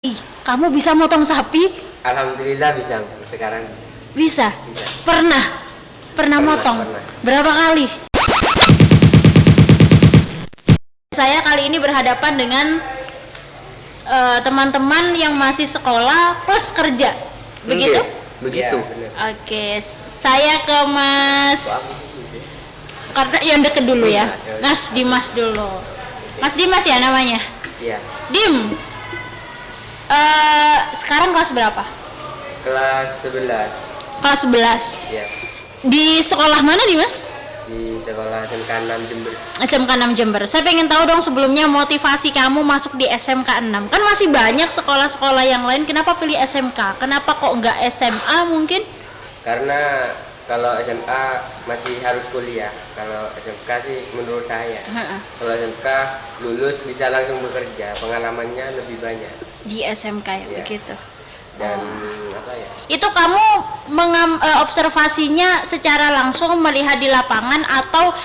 Ih, kamu bisa motong sapi? Alhamdulillah bisa, sekarang bisa. Bisa? Bisa. Pernah motong? Pernah. Berapa kali? Saya kali ini berhadapan dengan teman-teman yang masih sekolah plus kerja. Begitu? Begitu. Ya, oke, saya ke Mas, karena yang deket dulu ya. Mas Dimas dulu. Mas Dimas ya namanya? Iya. Dim, sekarang kelas berapa? Kelas 11. Kelas 11. Iya. Di sekolah mana Dimas? Di sekolah SMK 6 Jember. SMK 6 Jember. Saya pengen tahu dong sebelumnya motivasi kamu masuk di SMK 6. Kan masih banyak sekolah-sekolah yang lain, kenapa pilih SMK? Kenapa kok nggak SMA mungkin? Karena kalau SMA masih harus kuliah. Kalau SMK sih menurut saya. Kalau SMK lulus bisa langsung bekerja, pengalamannya lebih banyak. Di SMK ya, Iya. begitu. Dan apa ya? Itu kamu observasinya secara langsung melihat di lapangan atau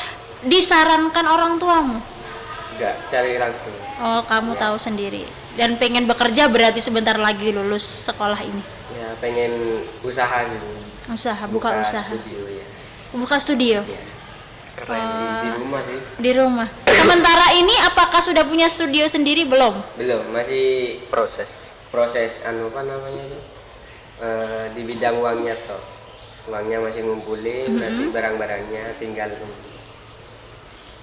disarankan orang tuamu? Enggak, cari langsung. Oh, kamu Ya. tahu sendiri. Dan pengen bekerja berarti sebentar lagi lulus sekolah ini. Ya, pengen usaha sih. Usaha, buka usaha. Studio ya. Buka studio. Ya. Keren di rumah sih. Di rumah. Sementara ini apakah sudah punya studio sendiri belum? Belum, masih proses apa namanya itu, di bidang uangnya toh, uangnya masih ngumpulin, nanti barang-barangnya tinggal tunggu.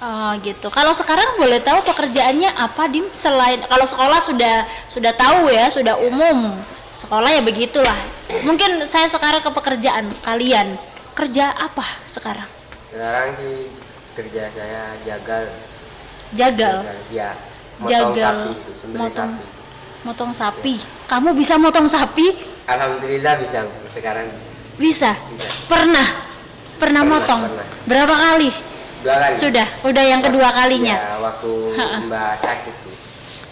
Oh gitu. Kalau sekarang boleh tahu pekerjaannya apa, Dim? Selain kalau sekolah sudah tahu ya, sudah umum. Sekolah ya begitulah. Mungkin saya sekarang ke pekerjaan kalian. Kerja apa sekarang? Sekarang sih kerja saya jagal ya, motong Jagal. sapi itu, sembelih sapi. Motong sapi. Kamu bisa motong sapi? Alhamdulillah bisa, sekarang bisa. Bisa. Bisa. Pernah motong? Pernah. Berapa kali? 2 kali. Udah yang kedua kalinya. Ya, waktu Mbak sakit sih.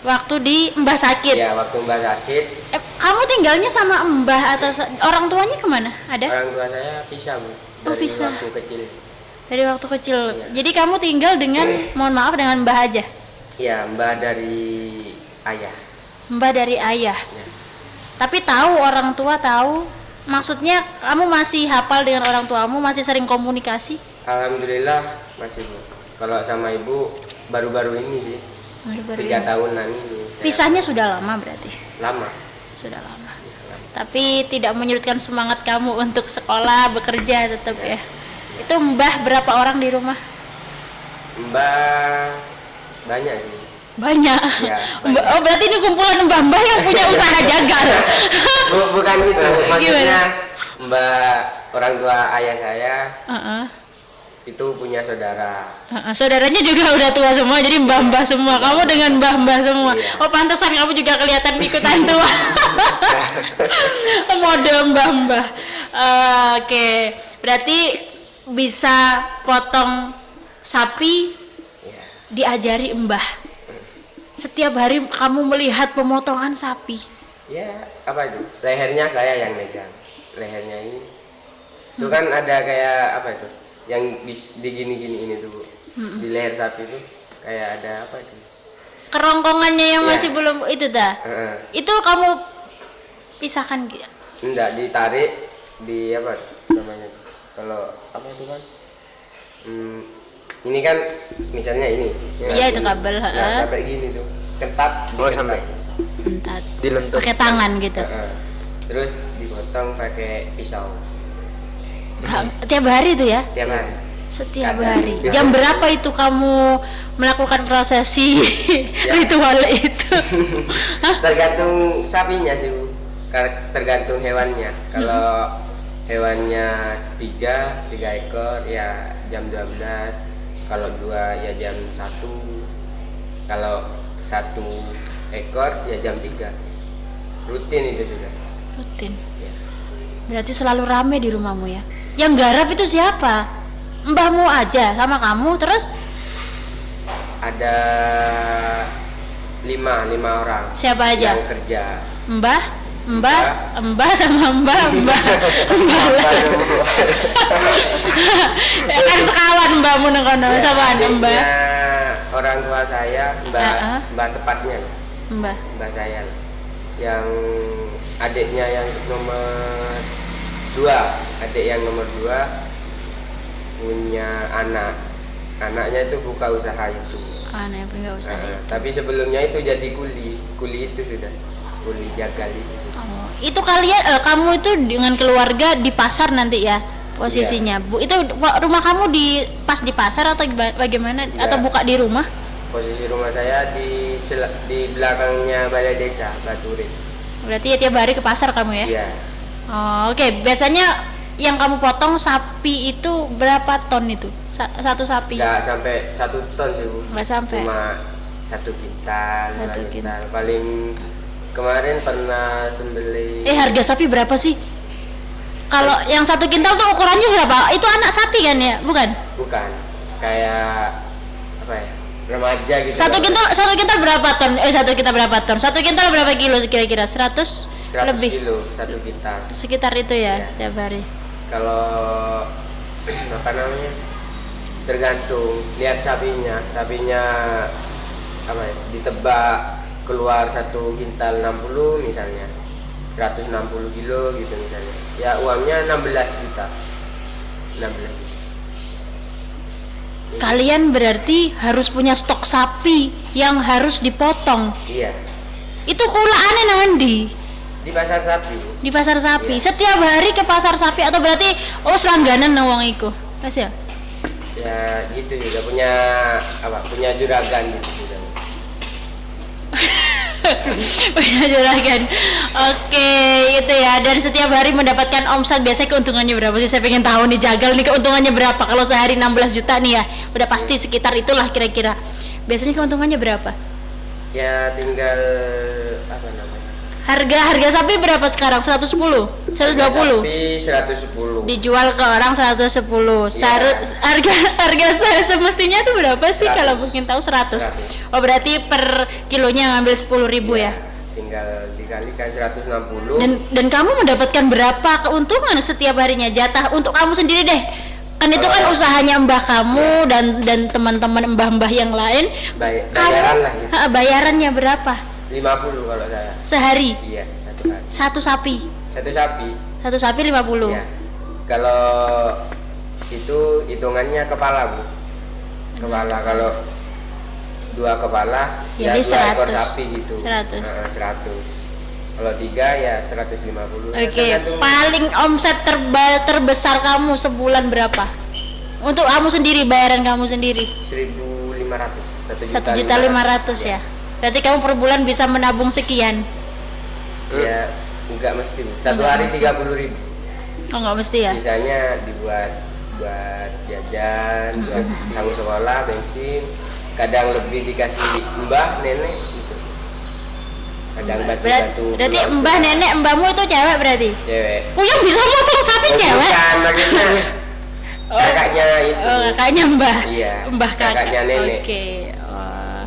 Waktu di Mbah sakit. Ya, waktu Mbak sakit. Kamu tinggalnya sama Mbah atau orang tuanya kemana? Ada? Orang tua saya pisah, Bu. Oh, Dari pisah. waktu kecil. Dari waktu kecil. Iya. Jadi kamu tinggal dengan, mohon maaf, dengan Mbah aja. Ya, Mbak dari ayah. Mbah dari ayah. Ya. Tapi tahu, orang tua tahu. Maksudnya kamu masih hafal dengan orang tuamu, masih sering komunikasi? Alhamdulillah masih, Bu. Kalau sama ibu baru-baru ini sih. Baru-baru 3 ini. tahunan ini. Pisahnya sudah lama berarti? Lama. Sudah lama. Ya, lama. Tapi tidak menyurutkan semangat kamu untuk sekolah, bekerja tetap ya. Itu Mbah berapa orang di rumah? Mbak banyak sih. Banyak. Ya, Oh, berarti ini kumpulan mbah-mbah yang punya usaha jagal. Bukan gitu. Maksudnya Gimana? Mbak orang tua ayah saya Heeh. itu punya saudara. Saudaranya juga udah tua semua, jadi mbah-mbah semua. Kamu dengan mbah-mbah semua. Iya. Oh, pantesan kamu juga kelihatan ikutan tua. Mode mbah-mbah. Oke. Berarti bisa potong sapi Ya. diajari mbah. Setiap hari kamu melihat pemotongan sapi. Ya, apa itu? Lehernya saya yang megang. Lehernya ini. Itu kan ada kayak apa itu? Yang di gini-gini ini tuh, Bu. Di leher sapi itu kayak ada apa itu? Kerongkongannya yang Ya. masih belum itu dah. Itu kamu pisahkan gitu. Enggak ditarik di apa namanya? Kalau apa itu kan? Ini kan misalnya ini. Iya, itu kabel, Nah, sampai gini tuh. Ketat. Sampai Entar dilentur. pakai tangan gitu. Terus dipotong pakai pisau. Tiap hari itu ya? Tiap hari. Setiap hari. Jam berapa itu kamu melakukan prosesi Ya. ritual itu? Tergantung sapinya sih, Bu. Tergantung hewannya. Kalau hewannya 3 ekor ya jam 12. Kalau 2 ya jam 1. Kalau 1 ekor ya jam 3. Rutin itu sudah. Rutin. Ya. Berarti selalu rame di rumahmu ya? Yang garap itu siapa? Mbahmu aja sama kamu terus? Ada 5 orang. Siapa aja? Yang kerja. Mbah sama mbah. Kan sekawan mbahmu nang kono, sapaan mbah? Adiknya orang tua saya, mbak tepatnya, Mbah. mbak saya. yang adiknya yang nomor 2, adik yang nomor 2 punya anaknya itu buka usaha itu. Aneh punya usaha. Tapi sebelumnya itu jadi kuli itu sudah kuli jagal itu sudah. Oh, itu kalian kamu itu dengan keluarga di pasar nanti ya posisinya, Bu? Itu rumah kamu pas di pasar atau bagaimana? Iya. Atau buka di rumah? Posisi rumah saya di belakangnya balai desa Baturin. Berarti ya tiap hari ke pasar kamu ya? Iya. Oh, oke. Biasanya yang kamu potong sapi itu berapa ton itu? Satu sapi? Nggak sampai 1 ton sih, Bu. Nggak sampai. Cuma 1 kintal, 1 2 kintal. Paling kemarin pernah sembelih. Harga sapi berapa sih? Kalau yang 1 kintal tuh ukurannya berapa? Itu anak sapi kan ya? Bukan? Bukan. Kayak apa ya? Remaja gitu. 1 kintal berapa ton? 1 kintal berapa ton? 1 kintal berapa kilo kira-kira? 100 lebih. kilo 1 kintal. Sekitar itu ya, Iya. tiap hari. Kalau apa namanya? Tergantung lihat sapinya apa ya? Ditebak keluar 1 kintal 60 misalnya. 160 kilo gitu misalnya. Ya uangnya 16 juta. 16. Kalian berarti harus punya stok sapi yang harus dipotong. Iya. Itu kulaannya nang endi? Di pasar sapi. Di pasar sapi. Iya. Setiap hari ke pasar sapi atau berarti selangganan nang wong iku? Mas ya? Ya gitu juga punya punya juragan gitu juga. Punya juragan. Oke, itu ya. Dan setiap hari mendapatkan omset biasanya keuntungannya berapa sih? Saya pengen tahu nih, jagal nih keuntungannya berapa? Kalau sehari 16 juta nih ya, udah pasti sekitar itulah kira-kira. Biasanya keuntungannya berapa? Ya tinggal apa namanya? Harga sapi berapa sekarang? 110? 120? Sapi 110. Dijual ke orang 110. Harga semestinya itu berapa sih 100. kalau mungkin tahu? 100. 100. Oh, berarti per kilonya ngambil 10.000 ya? Tinggal dikalikan 160. Dan kamu mendapatkan berapa keuntungan setiap harinya? Jatah untuk kamu sendiri deh. Kan itu kan usahanya mbah kamu dan teman-teman mbah-mbah yang lain. Bayaran lah gitu. Bayarannya berapa? 50 kalau saya. Sehari? Iya, 1 hari. Satu sapi? 1 sapi. Satu sapi 50? Iya. Kalau itu hitungannya kepala, Bu. Kepala kalau 2 kepala ya jadi 2 ekor 100. sapi gitu. 100. 100. Kalau 3 ya 150. Oke, paling omset terbesar kamu sebulan berapa? Untuk kamu sendiri, bayaran kamu sendiri? 1.500. 1.500.000 ya? Berarti kamu per bulan bisa menabung sekian? Ya, enggak mesti. Satu Enggak hari mesti. 30.000. Oh, nggak mesti ya? Sisanya dibuat buat jajan, buat sanggup sekolah, bensin. Kadang lebih dikasih mbah, nenek gitu. Kadang bantu-bantu. Berarti pulang. mbah, nenek, mbahmu itu cewek berarti? Cewek. Oh, yang bisa motong sapi cewek? Bukan, maksudnya kakaknya itu. Oh, kakaknya mbah. Iya, Mbah kakak. kakaknya nenek. Oke. Oh.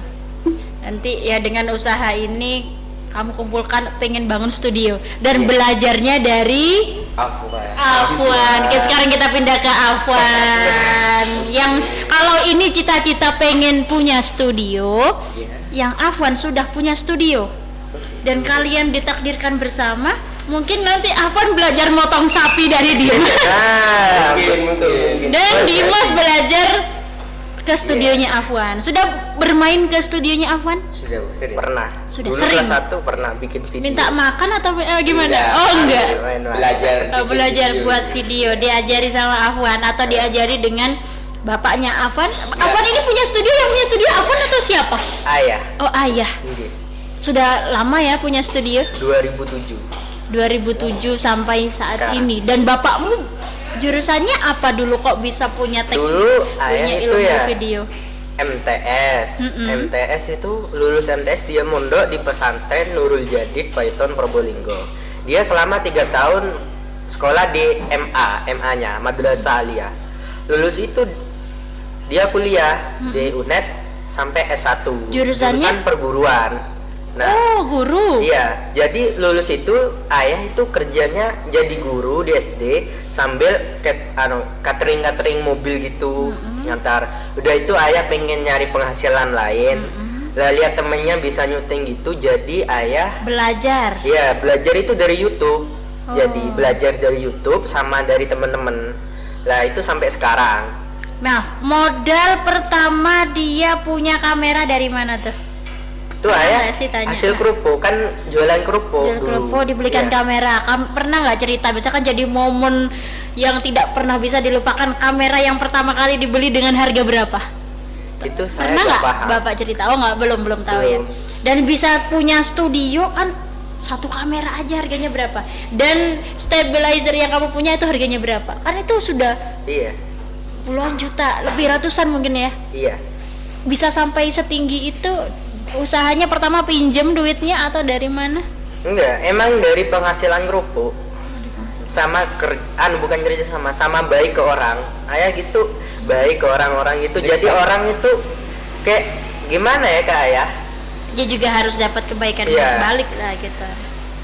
Nanti ya dengan usaha ini kamu kumpulkan pengen bangun studio dan Iya. belajarnya dari Afwan. Oke, sekarang kita pindah ke Afwan. Yang kalau ini cita-cita pengen punya studio, Iya. yang Afwan sudah punya studio. Dan kalian ditakdirkan bersama, mungkin nanti Afwan belajar motong sapi dari Dimas. Mungkin. Dan Dimas belajar ke studionya Afwan. Sudah bermain ke studionya Afwan? Sudah sering. Pernah. Sudah Dulu sering? kelas 1 pernah bikin video. Minta makan atau gimana? Enggak. Oh, enggak. Main-main. Belajar. Oh, bikin belajar video. buat video, diajari sama Afwan atau diajari dengan bapaknya Afwan. Afwan ini punya studio, yang punya studio Afwan atau siapa? Ayah. Oh, ayah. Nggih. Sudah lama ya punya studio? 2007. 2007 sampai saat Sekarang. ini. Dan bapakmu jurusannya apa dulu kok bisa punya Dulu ayah punya itu ilmu ya video? MTS. Mm-mm. MTS itu lulus MTS dia mondok di pesantren Nurul Jadid Paiton Probolinggo. Dia selama 3 tahun sekolah di MA-nya Madrasah Aliyah. Lulus itu dia kuliah di UNED sampai S1. Jurusannya? Jurusan perguruan. Nah, Oh, guru. iya, jadi lulus itu ayah itu kerjanya jadi guru di SD sambil catering mobil gitu, ngantar. Udah itu ayah pengen nyari penghasilan lain. Lah lihat temennya bisa nyuting gitu, jadi ayah Belajar. ya belajar itu dari YouTube. Oh. Jadi belajar dari YouTube sama dari temen-temen. Lah itu sampai sekarang. Nah, modal pertama dia punya kamera dari mana tuh? Itu Pernah ayah nggak sih tanya? hasil kerupuk kan, jualan kerupuk Jual dulu. kerupuk dibelikan Iya. kamera. Pernah nggak cerita? Bisa kan jadi momen yang tidak pernah bisa dilupakan. Kamera yang pertama kali dibeli dengan harga berapa? Itu saya Pernah nggak nggak paham. Bapak cerita? Oh nggak, belum tahu ya. Belum. Dan bisa punya studio kan, satu kamera aja harganya berapa? Dan stabilizer yang kamu punya itu harganya berapa? Kan itu sudah Iya, puluhan juta, lebih ratusan mungkin ya. iya. Bisa sampai setinggi itu. Usahanya pertama pinjem duitnya atau dari mana? Enggak, emang dari penghasilan kerupuk sama bukan kerja sama baik ke orang. Ayah gitu, baik ke orang-orang gitu. Jadi orang itu kayak gimana ya ke ayah? Dia juga harus dapat kebaikan Iya. balik lah gitu,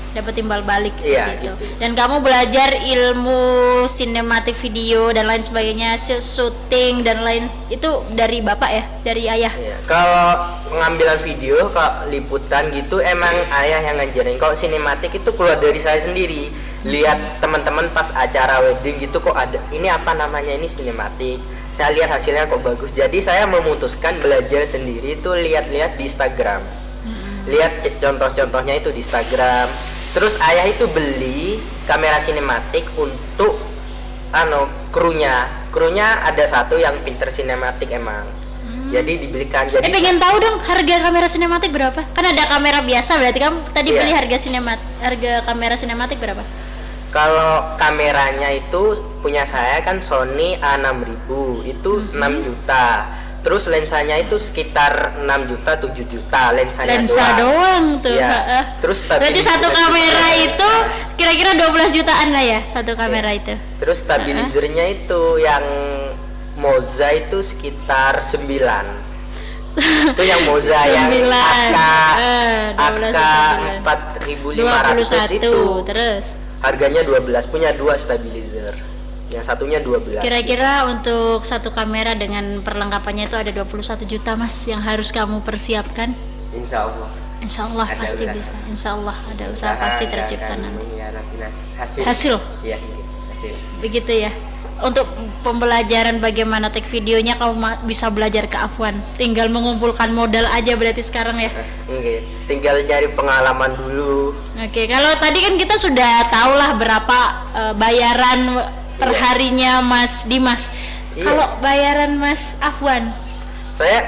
dapat timbal balik Iya, seperti itu. gitu. Dan kamu belajar ilmu sinematik video dan lain sebagainya, syuting dan lain itu dari bapak ya, dari ayah. Iya. Kalau pengambilan video, kalau liputan gitu emang ayah yang ngajarin. Kalau sinematik itu keluar dari saya sendiri. Lihat teman-teman pas acara wedding gitu kok ada ini apa namanya, ini sinematik. Saya lihat hasilnya kok bagus. Jadi saya memutuskan belajar sendiri itu lihat-lihat di Instagram. Lihat contoh-contohnya itu di Instagram. Terus ayah itu beli kamera sinematik untuk krunya ada satu yang pinter sinematik emang. Jadi dibelikan. Jadi Pengen tahu dong harga kamera sinematik berapa? Kan ada kamera biasa, berarti kamu tadi Iya. beli harga kamera sinematik berapa? kalau kameranya itu punya saya kan Sony A6000 itu 6 juta. Terus lensanya itu sekitar 6 juta 7 juta lensanya Lensa doang tuh. Iya. heeh. Terus Berarti satu stabilizer- kamera itu kira-kira 12 jutaan lah ya, satu kamera itu. Terus stabilizernya itu yang Moza itu sekitar 9. Itu yang Moza yang 9. AK 4500 itu. Terus Harganya 12, punya 2 stabilizer. Yang satunya 12. kira-kira untuk satu kamera dengan perlengkapannya itu ada 21 juta Mas yang harus kamu persiapkan. Insya Allah. Insya Allah Ada pasti usaha. bisa. Insya Allah ada usaha pasti nggak tercipta akan nanti. mengkhianati hasil. Hasil. Iya, hasil. Begitu ya. Untuk pembelajaran bagaimana take videonya kamu bisa belajar ke Afwan. Tinggal mengumpulkan modal aja berarti sekarang ya. Oke, tinggal nyari pengalaman dulu. Oke, kalau tadi kan kita sudah tahu lah berapa bayaran perharinya Mas Dimas. Iya. Kalau bayaran Mas Afwan, Saya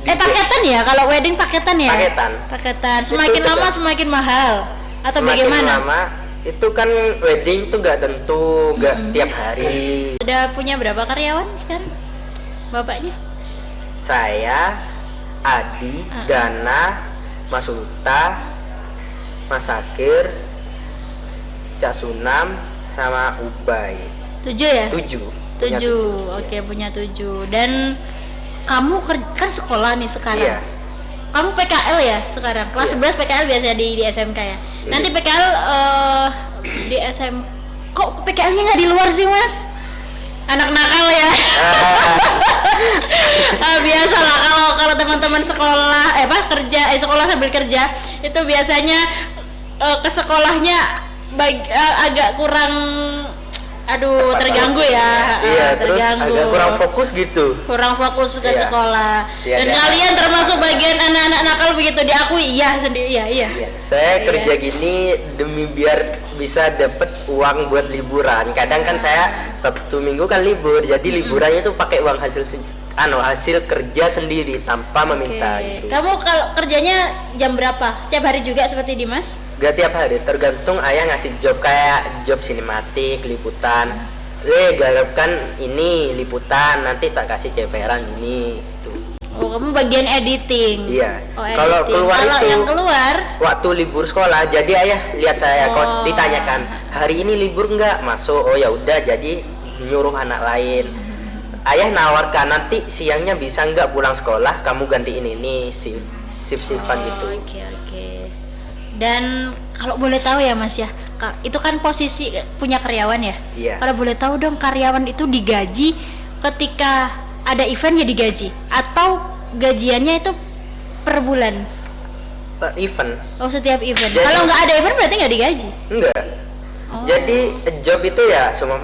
paketan ya? Kalau wedding paketan ya? Paketan. Paketan. Semakin Itu lama betul. semakin mahal atau semakin bagaimana? lama itu kan wedding tuh nggak tentu, nggak tiap hari. Sudah punya berapa karyawan sekarang? Bapaknya? Saya, Adi, Dana, Mas Uta, Mas Sakir, Cak Sunam, sama Ubay. 7 ya? 7. 7. Oke, punya 7. Dan kamu kan sekolah nih sekarang. Iya. Kamu PKL ya sekarang? Kelas Iya. 11 PKL biasanya di SMK ya? Nanti PKL di SM. Kok PKL-nya nggak di luar sih Mas? Anak nakal ya. Biasalah kalau teman-teman sekolah sekolah sambil kerja itu biasanya ke sekolahnya agak kurang terganggu ya. Iya, terus terganggu. agak kurang fokus gitu. Kurang fokus ke Iya. sekolah. Iya, Dan iya. kalian termasuk bagian anak-anak nakal begitu, diakui iya sendiri. Iya. Saya Iya. kerja gini demi biar bisa dapet uang buat liburan. Kadang kan saya Sabtu Minggu kan libur, jadi liburannya tuh pakai uang hasil kerja sendiri tanpa meminta Oke. gitu. Kamu kalau kerjanya jam berapa? Setiap hari juga seperti Dimas? Gak tiap hari, tergantung ayah ngasih job kayak job sinematik, liputan. Garapkan ini liputan, nanti tak kasih ceperan ini. Gitu. Oh, kamu bagian editing. Iya. Oh, Kalau editing. keluar Kalau itu yang keluar, waktu libur sekolah, jadi ayah lihat saya Oh. ditanyakan hari ini libur nggak, masuk. Oh ya udah, jadi nyuruh anak lain. Ayah nawarkan nanti siangnya bisa nggak pulang sekolah, kamu gantiin ini shift-shiftan gitu. Oke. Dan kalau boleh tahu ya Mas ya, itu kan posisi punya karyawan ya. Iya. Kalau boleh tahu dong, karyawan itu digaji ketika ada event ya digaji, atau gajiannya itu per bulan? Per event. Oh, setiap event. Jadi- Kalau nggak ada event berarti nggak digaji? Enggak. Oh. Jadi job itu ya semua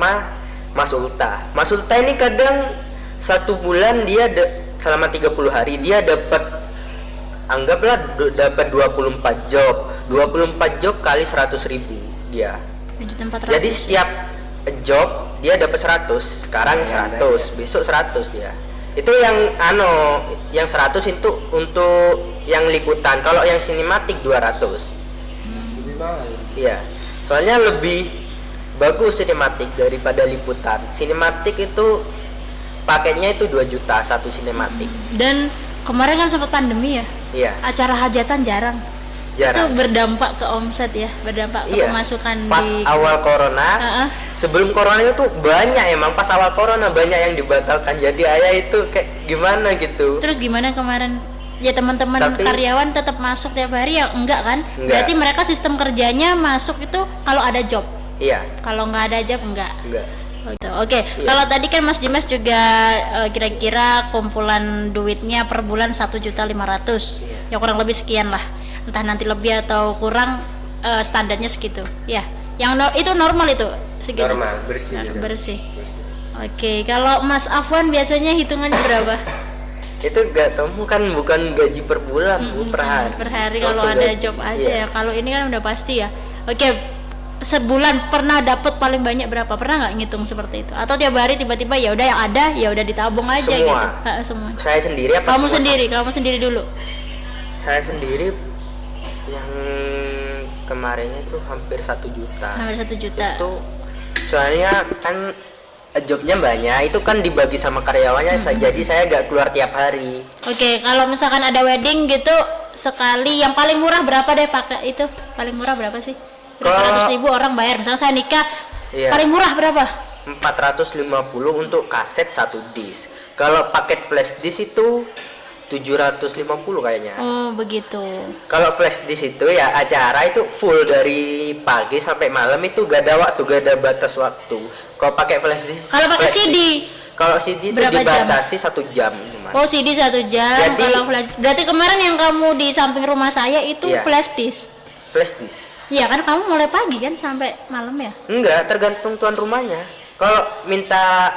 Mas Ulta. Mas Ulta ini kadang satu bulan dia selama 30 hari dia dapat, anggaplah dapat 24 job. 24 job kali 100.000 dia. 7.400. Jadi setiap job dia dapat 100. Sekarang 100, besok 100 dia. Itu yang yang 100 itu untuk yang liputan. Kalau yang sinematik 200. Lebih mahal. Iya. Soalnya lebih bagus sinematik daripada liputan. Sinematik itu paketnya itu 2 juta satu sinematik. Dan kemarin kan sempat pandemi ya. Iya, Acara hajatan jarang. Itu jarang. berdampak ke omset ya, berdampak ke Iya. pemasukan Pas di awal corona, Heeh. sebelum corona itu banyak emang pas awal corona banyak yang dibatalkan. Jadi ayah itu kayak gimana gitu. Terus gimana kemarin? Ya teman-teman Tapi- karyawan tetap masuk tiap hari ya enggak kan? Enggak. Berarti mereka sistem kerjanya masuk itu kalau ada job. Iya, Kalau nggak ada job enggak. enggak. Gitu. Oke, Iya. kalau tadi kan Mas Dimas juga kira-kira kumpulan duitnya per bulan 1.500.000. Iya. Ya kurang lebih sekian lah. Entah nanti lebih atau kurang, standarnya segitu. Ya. Yang itu normal itu segitu. Normal, bersih. Nah, gitu. bersih. Oke, kalau Mas Afwan biasanya hitungannya berapa? Itu gak tahu kan bukan gaji per bulan, Bu, per hari. Per hari kalau Langsung ada gaji. job aja Iya. ya. Kalau ini kan udah pasti ya. Oke, sebulan pernah dapat paling banyak berapa? Pernah nggak ngitung seperti itu? Atau tiap hari tiba-tiba ya udah yang ada ya udah ditabung aja Semua. gitu? Semua. Saya sendiri apa Kamu semua? sendiri, kamu sendiri dulu. Saya sendiri yang kemarinnya itu hampir 1 juta. Hampir 1 juta. Itu soalnya kan jobnya banyak, itu kan dibagi sama karyawannya, jadi saya gak keluar tiap hari. Oke, kalau misalkan ada wedding gitu sekali yang paling murah berapa deh pakai itu? Paling murah berapa sih? Berapa Kalau- ratus ribu orang bayar. Misalnya saya nikah, Iya. paling murah berapa? 450 untuk kaset 1 disk. Kalau paket flash disk itu 750 kayaknya. Oh begitu. Kalau flash disk itu ya acara itu full dari pagi sampai malam, itu gak ada waktu, gak ada batas waktu. Kalau pakai flash disk, Kalau pakai flash CD, disk- kalau CD itu Berapa jam? dibatasi 1 jam cuma. oh CD 1 jam. Jadi- Kalau flash, berarti kemarin yang kamu di samping rumah saya itu Iya. flash disk. Flash disk. Iya kan kamu mulai pagi kan sampai malam ya? Enggak, tergantung tuan rumahnya. Kalau minta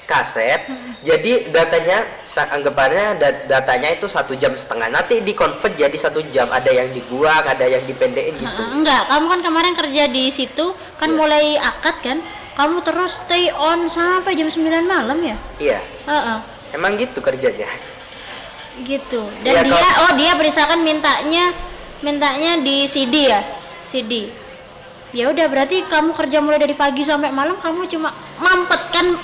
kaset, jadi datanya anggapannya datanya itu 1,5 jam. Nanti di-convert jadi 1 jam. Ada yang dibuang, ada yang dipendekin gitu. Enggak, kamu kan kemarin kerja di situ kan Iya. mulai akad kan? Kamu terus stay on sampai jam 9 malam ya? Iya, Heeh. emang gitu kerjanya. Gitu. Dan Iya, dia misalkan mintanya di CD ya? CD. Ya udah berarti kamu kerja mulai dari pagi sampai malam kamu cuma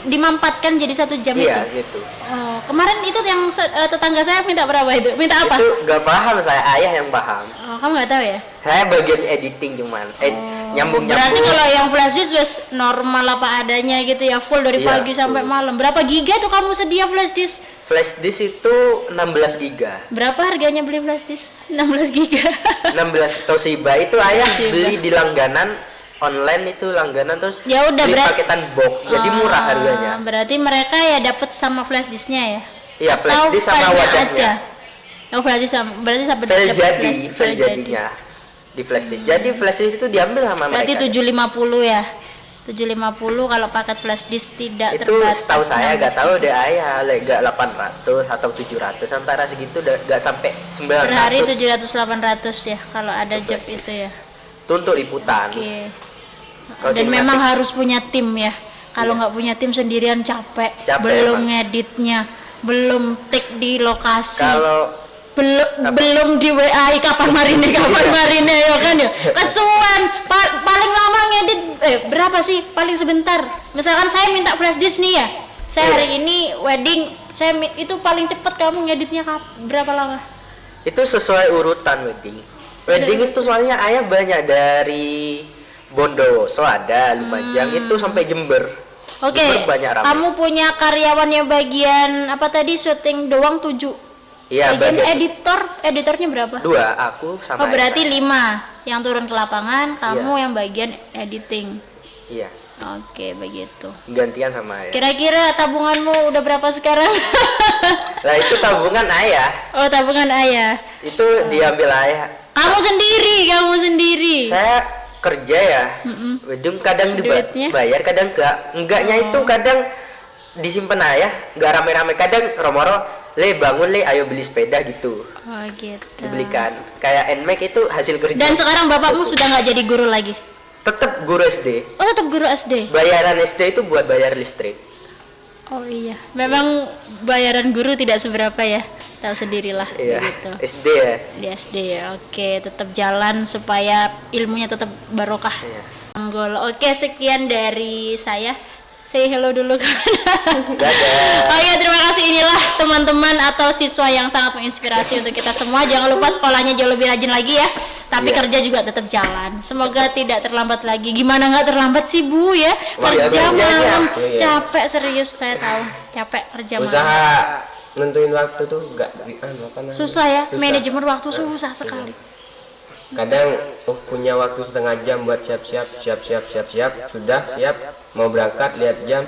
dimampatkan jadi 1 jam Iya, itu. gitu. Oh, kemarin itu yang tetangga saya minta berapa itu? Minta apa? Itu gak paham saya, ayah yang paham. Oh, kamu nggak tahu ya? Saya bagian editing cuman, nyambung-nyambung. Berarti kalau yang flash disk wes normal apa adanya gitu ya, full dari Iya, pagi sampai full. malam. Berapa giga tuh kamu sedia flash disk? Flash disk itu 16 giga. Berapa harganya beli flash disk? 16 giga. 16 Toshiba itu ayah Toshiba. beli di langganan online, itu langganan terus Ya udah, beli berat- paketan box, jadi murah harganya. Berarti mereka ya dapat sama flash disknya ya? Iya, flash Atau disk sama filenya wajahnya. aja? Oh flash disk sama, berarti sampai File dapat jadi, flash- file jadinya di flash disk. Jadi flash disk itu diambil sama Berarti mereka. 750 ya? 750 kalau paket flash disk tidak Itu terbatas. setahu saya 16 gak tahu giga. deh ayah, gak 800 atau 700, antara segitu gak sampai 900. Per hari 700-800 ya kalau ada job flash disk. itu ya? Itu untuk liputan. Oke. Kalau Dan sinematik- memang harus punya tim ya. Kalau Iya. nggak punya tim sendirian capek. Capek belum emang. ngeditnya, belum take di lokasi. Kalau belum di WA kapan marine ya kan ya. Kesuwen paling lama ngedit berapa sih? Paling sebentar. Misalkan saya minta flash disk nih ya. Saya Iya. hari ini wedding, itu paling cepet kamu ngeditnya berapa lama? itu sesuai urutan wedding. Wedding itu soalnya ayah banyak dari Bondowoso ada Lumajang itu sampai Jember. Oke, Jember banyak ramai. kamu punya karyawannya bagian apa tadi syuting doang 7. Iya, Bagian bagian editornya berapa? 2 aku sama Oh berarti ayah. 5 yang turun ke lapangan, kamu Iya. yang bagian editing. Iya, Oke, begitu. gantian sama ayah. Kira-kira tabunganmu udah berapa sekarang? Nah itu tabungan ayah, Oh, tabungan ayah. itu diambil ayah. Kamu sendiri. Saya kerja ya, kadang Duitnya? dibayar, kadang enggaknya itu kadang disimpan ayah, nggak rame-rame, kadang romoro, le bangun le, ayo beli sepeda gitu, Oh, gitu. dibelikan. Kayak NMAX itu hasil kerja. Dan sekarang bapakmu sudah nggak jadi guru lagi? Tetap guru SD, Oh, tetap guru SD. bayaran SD itu buat bayar listrik. Oh iya, memang bayaran guru tidak seberapa ya, tahu sendirilah. Iya, Begitu. SD ya. Di SD ya, oke, tetap jalan supaya ilmunya tetap barokah. Iya. Anggol. Oke, sekian dari saya. Say hello dulu kan. Dadah. Oke, terima kasih. Inilah teman-teman atau siswa yang sangat menginspirasi untuk kita semua. Jangan lupa sekolahnya jauh lebih rajin lagi ya. Tapi Iya. kerja juga tetap jalan. Semoga tidak terlambat lagi. Gimana nggak terlambat sih Bu ya? Wah, Kerja iya, malam, iya. capek serius saya tahu. Capek kerja malam. Usaha nentuin waktu tuh nggak Susah ya, Susah. manajemen waktu susah sekali. Kadang punya waktu setengah jam buat siap sudah siap mau berangkat, lihat jam,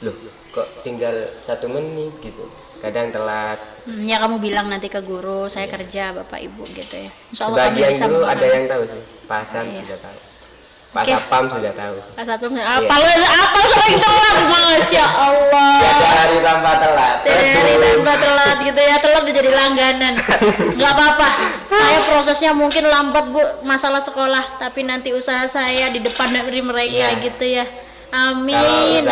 loh kok tinggal 1 menit gitu, kadang telat. Ya kamu bilang nanti ke guru saya kerja bapak ibu gitu ya. Insya Allah kamu Sebagian bisa guru ada memahami. yang tahu sih, pasan Iya. sudah tahu, Pak Oke. Sapam sudah tahu. Pas satu apa sering telat, masya Allah. Tiada hari tanpa telat. Tidak hari tanpa telat gitu ya, telat udah jadi langganan. Nggak apa-apa, saya prosesnya mungkin lambat Bu masalah sekolah, tapi nanti usaha saya di depan dari mereka Iya. gitu ya. Amin. Kalau